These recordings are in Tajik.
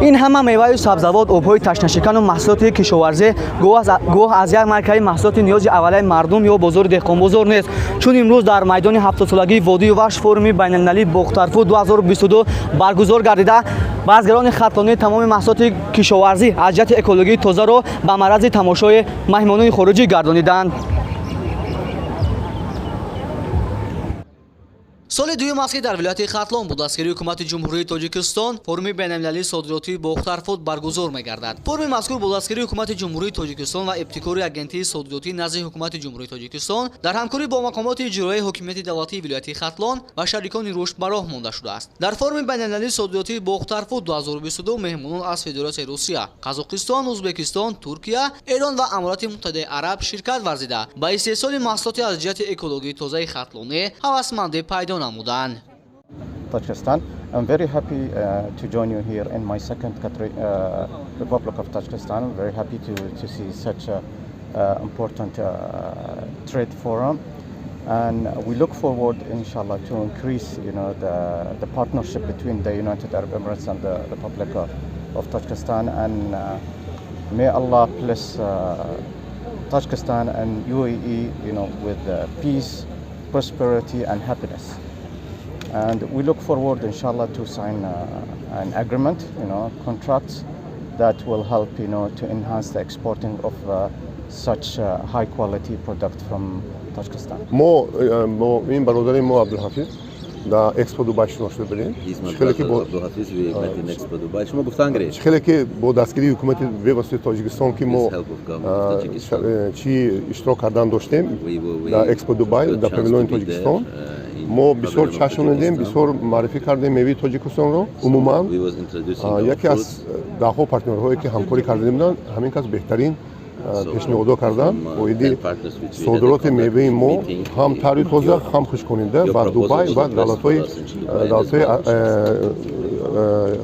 این همه میوه و سبزوات، آبهای تشنشکن و محصولات کشاورزی گاه از یک مرکز محصولات نیاز اولیه مردم یا بازار دهقان بازار نیست. چون امروز در میدان 70 سالگی وادی وحش فورم بین‌المللی باخترفود 2022 برگزار گردیده، بازیگران خطلانی تمام محصولات کشاورزی از جهت اکولوژی تازه را به معرض تماشای مهمانان خارجی گردانیدند. سال دوم است که در ولایت ختلان با دستگیری حکومت جمهوری تاجیکستان فورم بین‌المللی صادراتی باخترفود برگزار می‌گردد. فورم مذکور با دستگیری حکومت جمهوری تاجیکستان و ابتکار اگنتی صادراتی نزد حکومت جمهوری تاجیکستان در همکاری با مقامات اجرایی حکومت دولتی ولایت ختلان و شریکان رشد به راه مانده شده است. در فورم بین‌المللی صادراتی باخترفود 2022 مهمانان از فدراسیون روسیه، قزاقستان، ازبکستان، ترکیه، ایران و امارات متحده عرب شرکت ورزیده با استحصال محصولات از جهت اکولوژی تازه ختلانی هوسمند پیدا نمودند. Tajikistan. I'm very happy to join you here in my second country, Republic of Tajikistan. I'm very happy to see such an important trade forum, and we look forward, inshallah, to increase, the partnership between the United Arab Emirates and the Republic of Tajikistan. And may Allah bless Tajikistan and UAE, with peace, prosperity, and happiness. And we look forward, inshallah, to sign an agreement, contracts that will help, to enhance the exporting of such high quality product from Tajikistan. این برادر ما عبدالحفیظ در اکسپو دبی شناخته بریم. خیلی که با عبدالحفیظ و مدین اکسپو دبی شما گفتن انگلیسی. خیلی که با دستگیری حکومت به واسطه تاجیکستان که ما چی اشتراک کردن داشتیم در اکسپو دبی در پاویلیون تاجیکستان. ما بسیار چشماندیم، بسیار معرفی کردیم میوه تاجیکستان رو. عموما یکی از ده‌ها پارتنرهایی که همکاری کرده بودن همین کس بهترین پیشنهاد کردن و ایدی صادرات میوه ما هم طری تازه هم خوشکننده و دبی و دولت‌های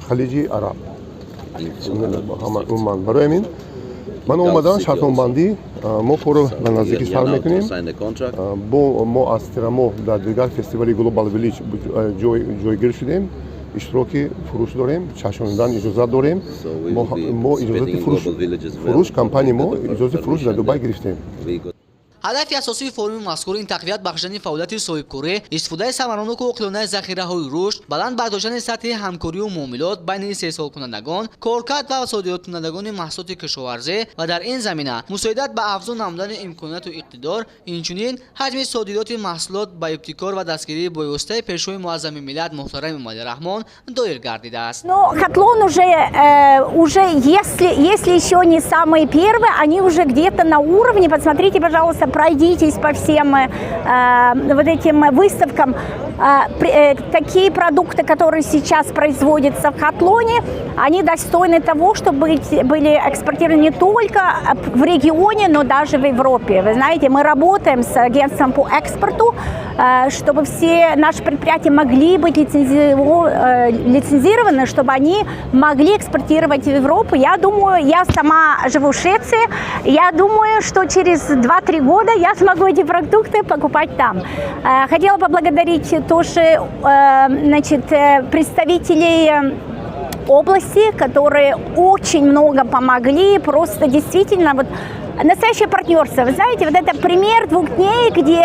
خلیجی عرب. عموما برای همین من اومدم شرطان بندی ما فورو به نزدیکی سر میکنیم. با ما از ترامو در دیگر فستیوالی گلوبال ویلیج جایگیر شدیم. اشتراکی فروش داریم، چشماندن اجازه داریم. ما اجازه فروش کمپانی ما اجازه فروش در دبی گرفتیم. هدف اساسی فورم مذکور این تقویت بخشیدن فعالیت صاحبکاری، استفاده ثمرانک و عاقلانه ذخیره‌های رشد، بلند برداشتن سطح همکاری و معاملات بین استحصال کنندگان، کارکرد و صادرات کنندگان محصولات کشاورزی و در این زمینه مساعدت به افزون نمودن امکانات و اقتدار، اینچنین حجم صادرات محصولات با ابتکار و دستگیری با واسطه پیشروی معظم ملت محترم امام رحمان دایر گردیده است. Хатлон уже если еще не самые первые, они уже где-то на уровне. Посмотрите, пожалуйста, пройдитесь по всем вот этим выставкам. Такие продукты, которые сейчас производятся в Хатлоне, они достойны того, чтобы были экспортированы не только в регионе, но даже в Европе. Вы знаете, мы работаем с агентством по экспорту, чтобы все наши предприятия могли быть лицензированы, чтобы они могли экспортировать в Европу. Я думаю, я сама живу в Швеции, я думаю, что через 2-3 года я смогу эти продукты покупать там. Хотела поблагодарить тоже представителей области, которые очень много помогли, просто действительно настоящее партнерство. Вы знаете, вот это пример 2 дней, где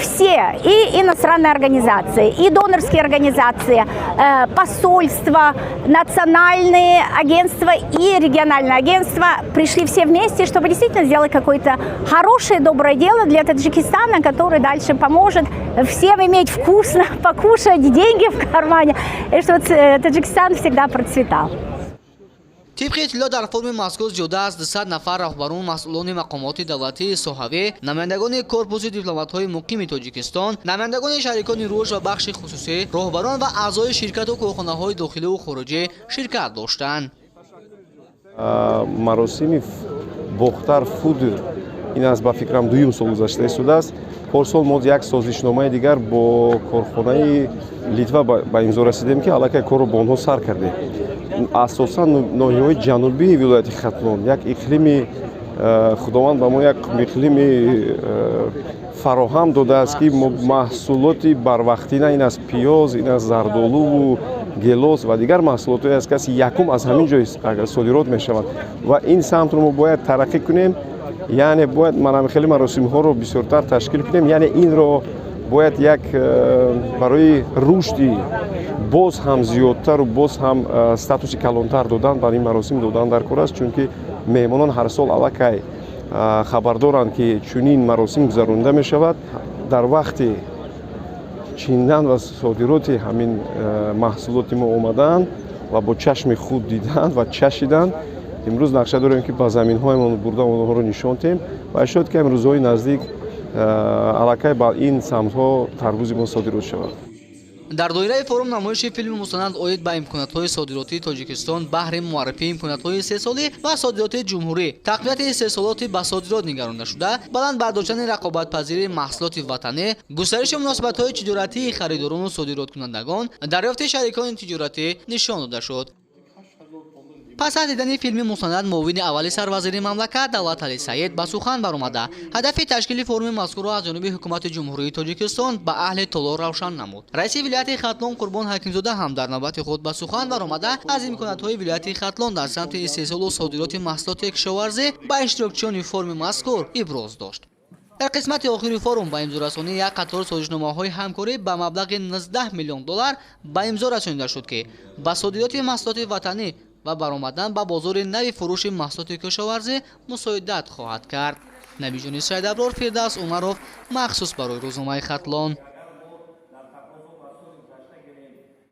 все, и иностранные организации, и донорские организации, посольства, национальные агентства и региональные агентства пришли все вместе, чтобы действительно сделать какое-то хорошее, доброе дело для Таджикистана, который дальше поможет всем иметь вкусно, покушать, деньги в кармане, и чтобы Таджикистан всегда процветал. طبق اطلاع در فرم مذکور جدا از 200 نفر رهبران مسئولان مقامات دولتی صحوی، نمایندگان کورپوس دیپلمات‌های مقیم تاجیکستان، نمایندگان شریکان رشد و بخش خصوصی، رهبران و اعضای شرکت و کارخانه‌های داخلی و خارجی شرکت داشتند. مراسم باختر فود این از با فکرم دویم سال گذشته شده است. پارسال ما یک سازشنامه دیگر با کارخانه لیتوا به امضا رسیدیم که علاقه کار رو با آنها سر کرده. اساساً ناحیه‌های جنوبی ولایت ختلان یک اقلیم خداوند به ما یک اقلیم фароҳам додааст ки маҳсулоти барвақтина ин аст пиёз, ин аст зардолуву гелос ва дигар маҳсулотҳое аст ки якум аз ҳамин ҷой содирот мешавад ва ин самтро мо бояд тараққӣ кунем, яъне бояд хеле маросимҳоро бисёртар ташкил кунем, яъне инро бояд як барои рушди боз ҳам зиёдтару боз ҳам статуси калонтар додан бар ин маросим додан даркор аст, чунки меҳмонон ҳар сол аллакай хабардоранд ки чунин маросим гузаронда мешавад. Дар вақти чиндан ва содироти ҳамин маҳсулоти мо омаданд ва бо чашми худ диданд ва чашиданд. имрӯз нақша дорем ки ба заминҳоямон бурда онҳоро нишон диҳем ва шояд ки рӯзҳои наздик аллакай ба ин самтҳо тарбузи мо содирот шавад. дар доираи форум намоиши филми мустанад оид ба имкониятҳои содиротии Тоҷикистон баҳри муаррифии имкониятҳои сесолӣ ва содироти ҷумҳурӣ, тақвияти истеҳсолоти ба содирот нигаронда шуда, баланд бардоштани рақобатпазирии маҳсулоти ватанӣ, густариши муносибатҳои тиҷоратии харидорону содироткунандагон, дарёфти шарикони тиҷоратӣ нишон дода шуд. пас аз дидани филми мустанад муовини аввали сарвазири мамлакат Давлат Али Саид ба сухан баромада ҳадафи ташкили форуми мазкурро аз ҷониби ҳукумати ҷумҳурии Тоҷикистон ба аҳли Толор равшан намуд. раиси вилояти Хатлон Қурбон Ҳакимзода ҳам дар навбати худ ба сухан баромада аз имкониятҳои вилояти Хатлон дар самти истеҳсолу содироти маҳсулоти кишоварзӣ ба иштирокчиёни форуми мазкур иброз дошт. дар қисмати охири форум ба имзорасонии як қатор созишномаҳои ҳамкорӣ ба маблағи $19 миллион ба имзо расонида шуд ки ба содироти маҳсулоти ватанӣ ва баромадан ба бозори нави фурӯши маҳсулоти кишоварзӣ мусоидат хоҳад кард. Набиҷони Сайдаброр, Фирдавс Умаров, махсус барои рӯзномаи Хатлон.